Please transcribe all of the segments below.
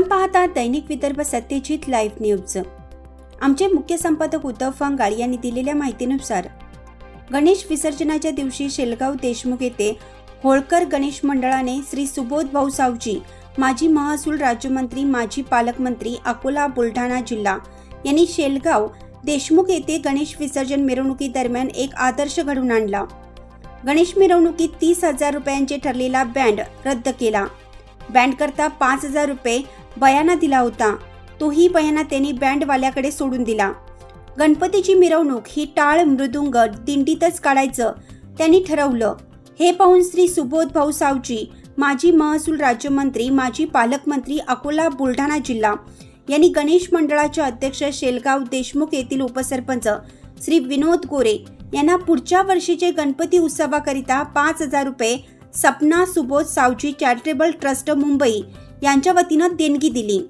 आपण पाहता दैनिक Vidarbha Satyajit live news. आमचे मुख्य संपादक उद्धव फंगाळ यांनी दिलेल्या माहितीनुसार गणेश विसर्जनाच्या दिवशी शेलगाव देशमुख येथे होळकर गणेश मंडळाने श्री सुबोध भाऊ सावजी, माजी महसूल राज्यमंत्री, माजी पालकमंत्री, अकोला बुलढाणा जिल्हा यांनी शेलगाव देशमुख येथे गणेश विसर्जन मिरवणुकीदरम्यान एक आदर्श घडवून आणला। गणेश मिरवणुकीत 30,000 रुपयांचे ठरलेला बँड रद्द केला। बँड करता 5,000 रुपये बयाना दिला होता, तोही बयाना त्यांनी बँडवाल्याकडे सोडून दिला। गणपतीची मिरवणूक ही टाळ मृदुंग दिंडीतच काढायचं त्यांनी ठरवलं। हे पाहून श्री सुबोध भाऊ सावजी, माजी महसूल राज्यमंत्री, माजी पालकमंत्री, अकोला बुलढाणा जिल्हा यांनी गणेश मंडळाचे अध्यक्ष शेलगाव देशमुख येथील उपसरपंच श्री विनोद गोरे यांना पुढच्या वर्षीचे गणपती उत्सवाकरिता 5,000 रुपये सपना सुबोध सावजी चॅरिटेबल ट्रस्ट मुंबई यांच्या वतीनं देणगी दिली।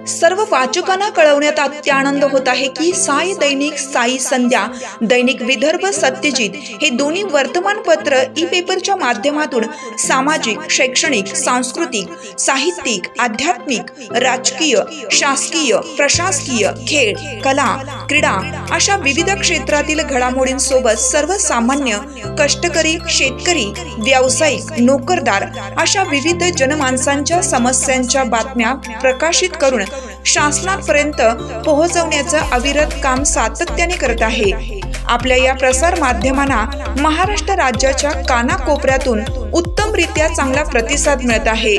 सर्व वाचकांना कळवण्यात अत्यानंद होत आहे की साई दैनिक, साई संध्या, दैनिक विदर्भ सत्यजित हे दोन्ही वर्तमानपत्र ई पेपरच्या माध्यमातून सामाजिक, शैक्षणिक, सांस्कृतिक, साहित्यिक, आध्यात्मिक, राजकीय, शासकीय, प्रशासकीय, खेळ, कला, क्रीडा अशा विविध क्षेत्रातील घडामोडींसोबत सर्वसामान्य, कष्टकरी, शेतकरी, व्यावसायिक, नोकरदार अशा विविध जनमानसांच्या समस्यांच्या बातम्या प्रकाशित करून शासनापर्यंत पोहोचवण्याचं अविरत काम सातत्याने करत आहे। आपल्या या प्रसार माध्यमांना महाराष्ट्र राज्याच्या कानाकोपऱ्यातून उत्तमरित्या चांगला प्रतिसाद मिळत आहे।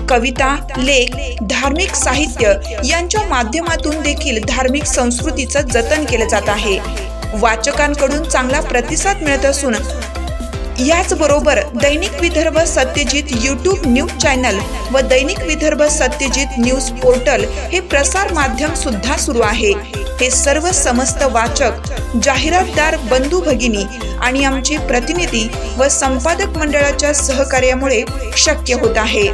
कविता, लेख, धार्मिक साहित्य यांच्या माध्यमातून देखील धार्मिक संस्कृतीचं जतन केलं जात आहे. वाचकांकडून चांगला प्रतिसाद मिळत असून याचबरोबर दैनिक Vidarbha Satyajit YouTube news channel व दैनिक विदर्भ सत्यजित न्यूज पोर्टल हे प्रसार माध्यम सुद्धा सुरू आहे. हे सर्व समस्त वाचक, जाहिरातदार बंधू भगिनी आणि आमचे प्रतिनिधी व संपादक मंडळाच्या सहकार्यामुळे शक्य होत आहे.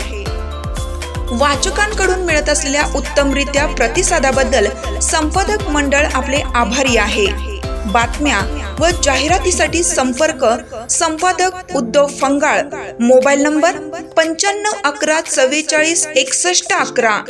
वाचकांकडून मिळत असलेल्या उत्तमरित्या प्रतिसादाबद्दल संपादक मंडळ आपले आभारी आहे. बातम्या व जाहिरातीसाठी संपर्क संपादक उद्धव फंगाळ, मोबाईल नंबर 95 11 44 61 11.